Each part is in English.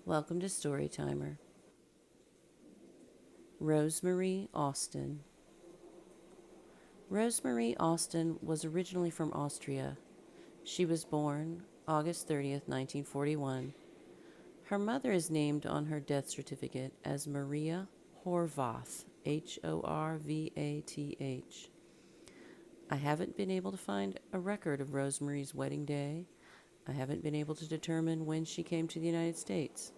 Welcome to Storytimer. Rosemarie Austin. Rosemarie Austin was originally from Austria. She was born August 30th, 1941. Her mother is named on her death certificate as Maria Horvath, Horvath. I haven't been able to find a record of Rosemarie's wedding day. I haven't been able to determine when she came to the United States.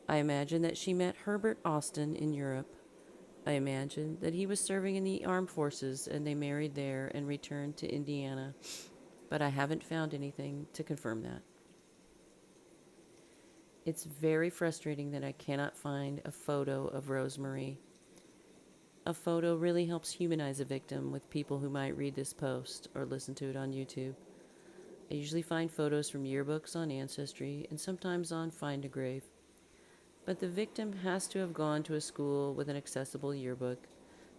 I imagine that she met Herbert Austin in Europe. I imagine that he was serving in the armed forces and they married there and returned to Indiana, but I haven't found anything to confirm that. It's very frustrating that I cannot find a photo of Rosemarie. A photo really helps humanize a victim with people who might read this post or listen to it on YouTube. I usually find photos from yearbooks on Ancestry and sometimes on Find a Grave. But the victim has to have gone to a school with an accessible yearbook.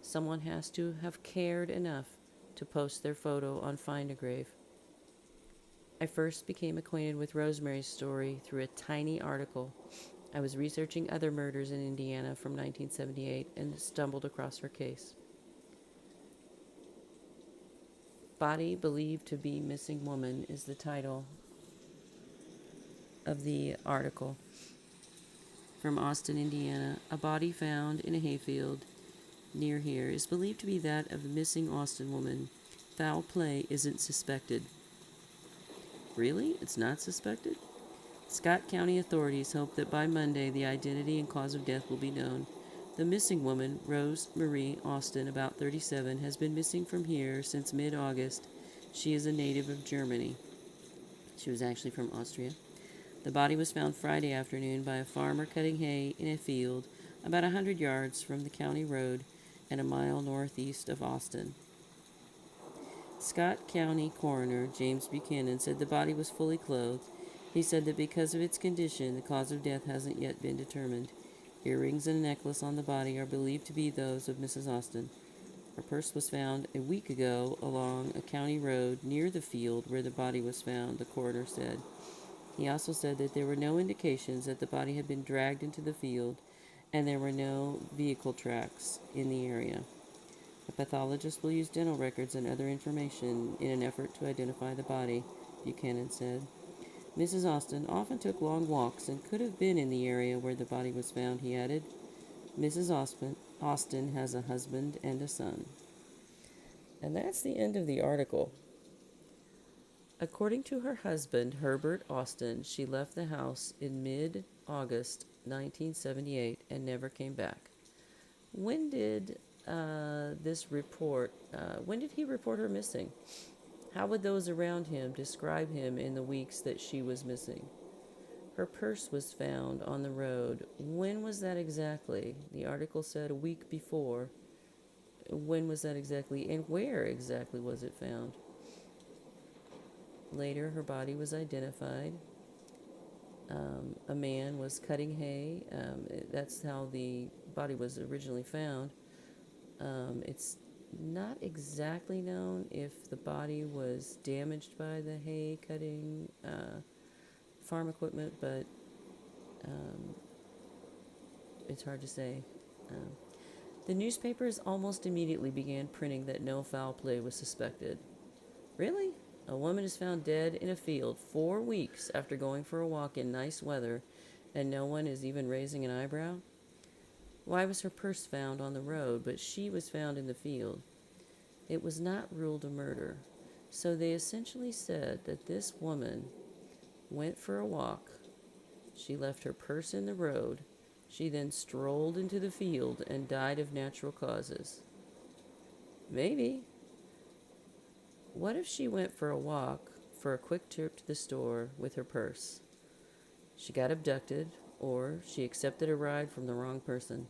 Someone has to have cared enough to post their photo on Find a Grave. I first became acquainted with Rosemarie's story through a tiny article. I was researching other murders in Indiana from 1978 and stumbled across her case. Body Believed to be Missing Woman is the title of the article. From Austin, Indiana, a body found in a hayfield near here is believed to be that of a missing Austin woman. Foul play isn't suspected. Really? It's not suspected? Scott County authorities hope that by Monday the identity and cause of death will be known. The missing woman, Rosemarie Austin, about 37, has been missing from here since mid-August. She is a native of Germany. She was actually from Austria. The body was found Friday afternoon by a farmer cutting hay in a field about 100 yards from the county road and a mile northeast of Austin. Scott County Coroner James Buchanan said the body was fully clothed. He said that because of its condition, the cause of death hasn't yet been determined. Earrings and a necklace on the body are believed to be those of Mrs. Austin. Her purse was found a week ago along a county road near the field where the body was found, the coroner said. He also said that there were no indications that the body had been dragged into the field and there were no vehicle tracks in the area. A pathologist will use dental records and other information in an effort to identify the body, Buchanan said. Mrs. Austin often took long walks and could have been in the area where the body was found, he added. Mrs. Austin has a husband and a son. And that's the end of the article. According to her husband, Herbert Austin, she left the house in mid-August 1978 and never came back. When did when did he report her missing? How would those around him describe him in the weeks that she was missing? Her purse was found on the road. When was that exactly? The article said a week before. When was that exactly, and where exactly was it found? Later, her body was identified. A man was cutting hay. That's how the body was originally found. It's not exactly known if the body was damaged by the hay cutting farm equipment, but it's hard to say. The newspapers almost immediately began printing that no foul play was suspected. Really? A woman is found dead in a field 4 weeks after going for a walk in nice weather, and no one is even raising an eyebrow? Why was her purse found on the road, but she was found in the field? It was not ruled a murder, so they essentially said that this woman went for a walk. She left her purse in the road. She then strolled into the field and died of natural causes. Maybe. What if she went for a walk, for a quick trip to the store with her purse? She got abducted, or she accepted a ride from the wrong person.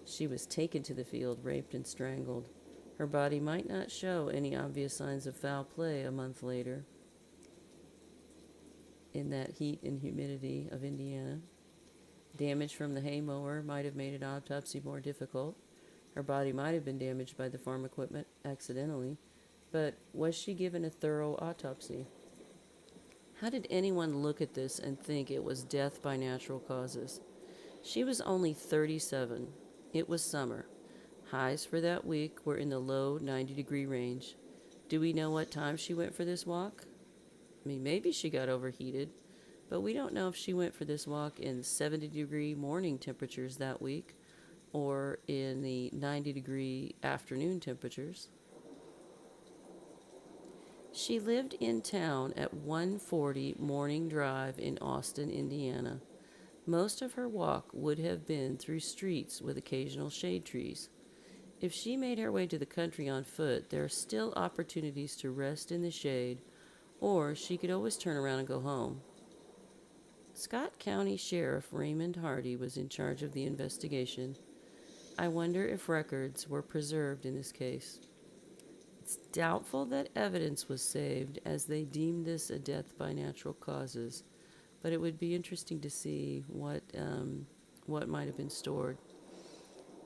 She was taken to the field, raped, and strangled. Her body might not show any obvious signs of foul play a month later. In that heat and humidity of Indiana, damage from the hay mower might have made an autopsy more difficult. Her body might have been damaged by the farm equipment accidentally, but was she given a thorough autopsy? How did anyone look at this and think it was death by natural causes? She was only 37. It was summer. Highs for that week were in the low 90-degree range. Do we know what time she went for this walk? I mean, maybe she got overheated, but we don't know if she went for this walk in 70-degree morning temperatures that week or in the 90-degree afternoon temperatures. She lived in town at 140 Morning Drive in Austin, Indiana. Most of her walk would have been through streets with occasional shade trees. If she made her way to the country on foot, there are still opportunities to rest in the shade, or she could always turn around and go home. Scott County Sheriff Raymond Hardy was in charge of the investigation. I wonder if records were preserved in this case. It's doubtful that evidence was saved, as they deemed this a death by natural causes, but it would be interesting to see what might have been stored.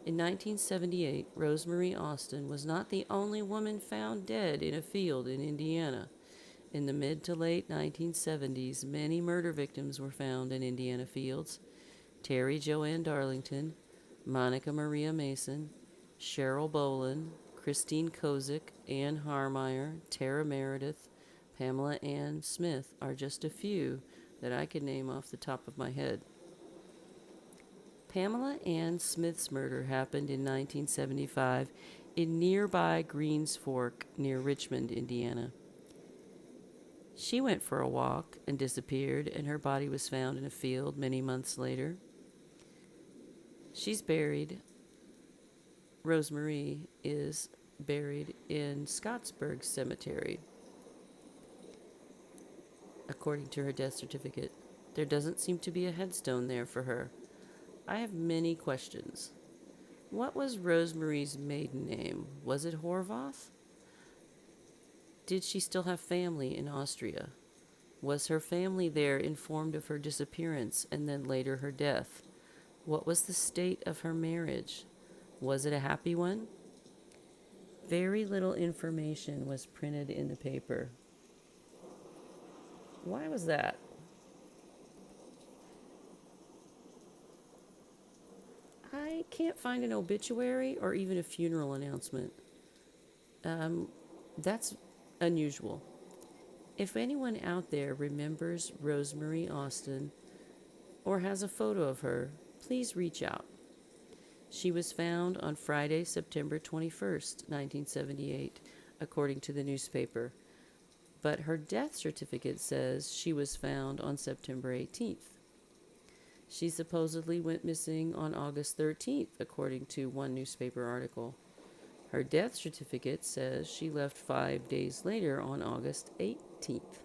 In 1978, Rosemarie Austin was not the only woman found dead in a field in Indiana. In the mid to late 1970s, many murder victims were found in Indiana fields. Terry Joanne Darlington, Monica Maria Mason, Cheryl Boland, Christine Kozik, Ann Harmeyer, Tara Meredith, Pamela Ann Smith are just a few that I could name off the top of my head. Pamela Ann Smith's murder happened in 1975 in nearby Greens Fork near Richmond, Indiana. She went for a walk and disappeared, and her body was found in a field many months later. She's buried. Rosemarie is buried in Scottsburg Cemetery, according to her death certificate. There doesn't seem to be a headstone there for her. I have many questions. What was Rosemarie's maiden name? Was it Horvath? Did she still have family in Austria? Was her family there informed of her disappearance and then later her death? What was the state of her marriage? Was it a happy one? Very little information was printed in the paper. Why was that? I can't find an obituary or even a funeral announcement. That's unusual. If anyone out there remembers Rosemarie Austin or has a photo of her, please reach out. She was found on Friday, September 21st, 1978, according to the newspaper. But her death certificate says she was found on September 18th. She supposedly went missing on August 13th, according to one newspaper article. Her death certificate says she left 5 days later on August 18th.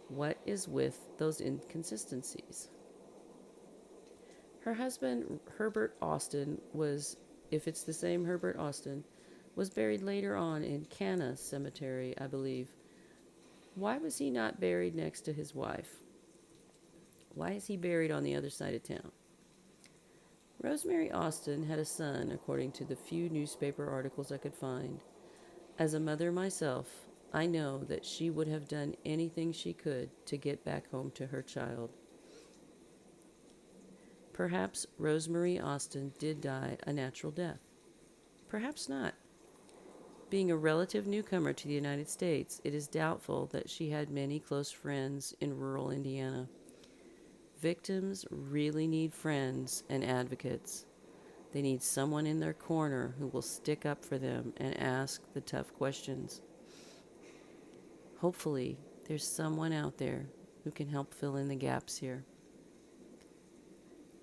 What is with those inconsistencies? Her husband, Herbert Austin, was, if it's the same Herbert Austin, was buried later on in Cana Cemetery, I believe. Why was he not buried next to his wife? Why is he buried on the other side of town? Rosemarie Austin had a son, according to the few newspaper articles I could find. As a mother myself, I know that she would have done anything she could to get back home to her child. Perhaps Rosemarie Austin did die a natural death. Perhaps not. Being a relative newcomer to the United States, it is doubtful that she had many close friends in rural Indiana. Victims really need friends and advocates. They need someone in their corner who will stick up for them and ask the tough questions. Hopefully, there's someone out there who can help fill in the gaps here.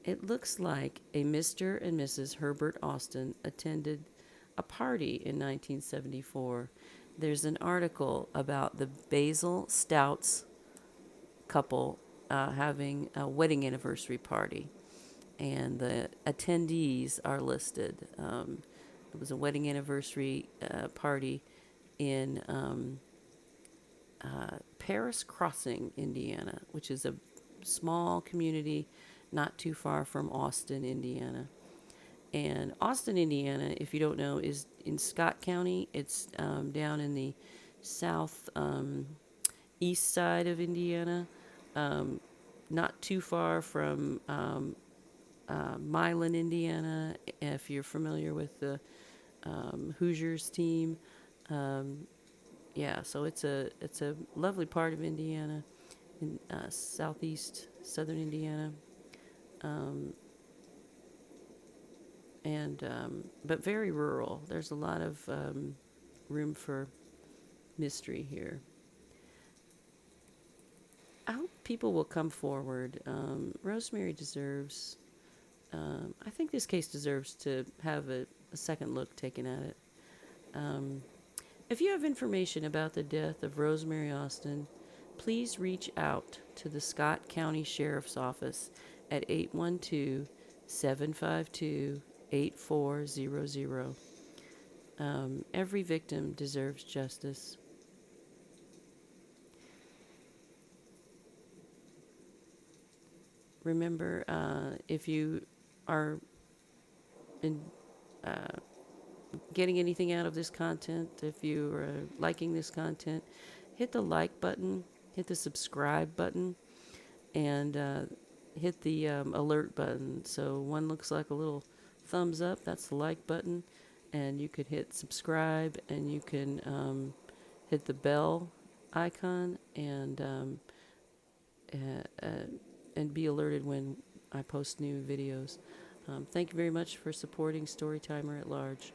It looks like a Mr. and Mrs. Herbert Austin attended a party in 1974. There's an article about the Basil Stouts couple having a wedding anniversary party, and the attendees are listed. It was a wedding anniversary party in Paris Crossing, Indiana, which is a small community not too far from Austin, Indiana. And Austin, Indiana, if you don't know, is in Scott County. It's down in the south east side of Indiana. not too far from Milan, Indiana, if you're familiar with the Hoosiers team. Um, yeah, so it's a lovely part of Indiana, in southeast southern Indiana, um, and but very rural. There's a lot of room for mystery here. I hope people will come forward. Rosemary deserves. I think this case deserves to have a second look taken at it. Um, if you have information about the death of Rosemarie Austin, please reach out to the Scott County Sheriff's Office at 812 752 8400. Every victim deserves justice. Remember, if you are in, uh, getting anything out of this content, if you are liking this content, hit the like button, hit the subscribe button, and hit the alert button. So one looks like a little thumbs up, that's the like button, and you could hit subscribe, and you can hit the bell icon, uh, uh, and be alerted when I post new videos. Thank you very much for supporting Storytimer at Large.